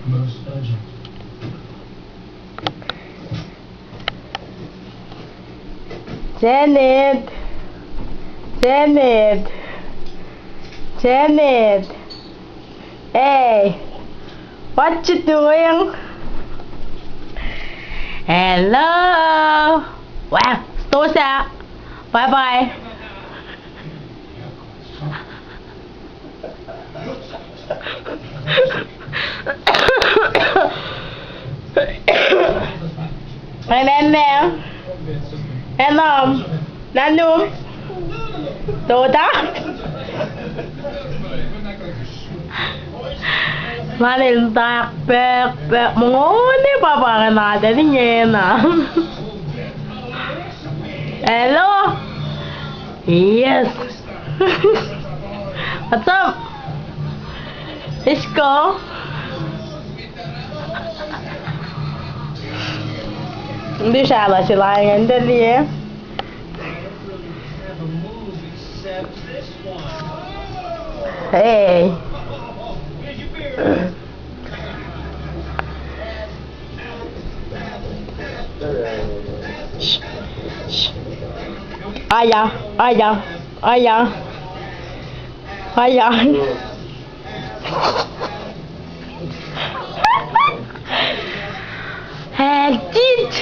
Most urgent. Janet! Janet! Janet! Hey! What you doing? Hello! Wow! Stores out! Bye bye! Nè em không nhanh luôn đồ đó mà lên tạc bẹt bẹt muốn đi bà cái nào để đi nghe nè hello yes what's up let's go hindi siya sila ngayon dali eh. Hey. Shh. Shh. Ayah, ayah, ayah, ayah. Edit.